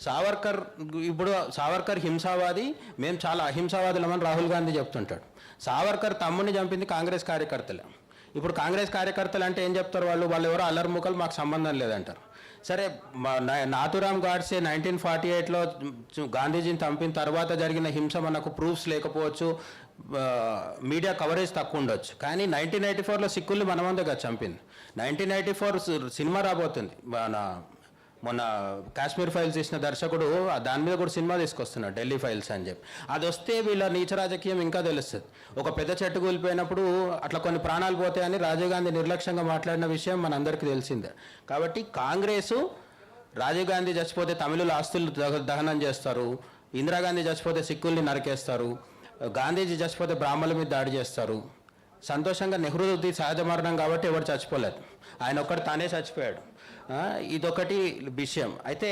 సావర్కర్ ఇప్పుడు సావర్కర్ హింసావాది, మేము చాలా అహింసావాదులమని రాహుల్ గాంధీ చెప్తుంటాడు. సావర్కర్ తమ్ముడిని చంపింది కాంగ్రెస్ కార్యకర్తలే. ఇప్పుడు కాంగ్రెస్ కార్యకర్తలు అంటే ఏం చెప్తారు, వాళ్ళు ఎవరో అల్లర్ముఖలు, మాకు సంబంధం లేదంటారు. సరే, నాథురామ్ గాడ్సే 1948లో గాంధీజీని చంపిన తర్వాత జరిగిన హింస మనకు ప్రూఫ్స్ లేకపోవచ్చు, మీడియా కవరేజ్ తక్కువ ఉండొచ్చు. కానీ 1984లో సిక్కుల్ని మనమందగా చంపింది. 1984 సినిమా రాబోతుంది. మొన్న కాశ్మీర్ ఫైల్స్ తీసిన దర్శకుడు దాని మీద కూడా సినిమా తీసుకొస్తున్నాడు, ఢిల్లీ ఫైల్స్ అని చెప్పి. అది వస్తే వీళ్ళ నీచ రాజకీయం ఇంకా తెలుస్తుంది. ఒక పెద్ద చెట్టు కూలిపోయినప్పుడు అట్లా కొన్ని ప్రాణాలు పోతాయని రాజీవ్ గాంధీ నిర్లక్ష్యంగా మాట్లాడిన విషయం మనందరికీ తెలిసిందే. కాబట్టి కాంగ్రెసు రాజీవ్ గాంధీ చచ్చిపోతే తమిళుల ఆస్తులు దహనం చేస్తారు, ఇందిరాగాంధీ చచ్చిపోతే సిక్కుల్ని నరికేస్తారు, గాంధీజీ చచ్చిపోతే బ్రాహ్మణుల మీద దాడి చేస్తారు. సంతోషంగా నెహ్రూది సహజ మరణం కాబట్టి ఎవరు చచ్చిపోలేదు, ఆయన ఒక్కడు తానే చచ్చిపోయాడు. ఇదొకటి విషయం. అయితే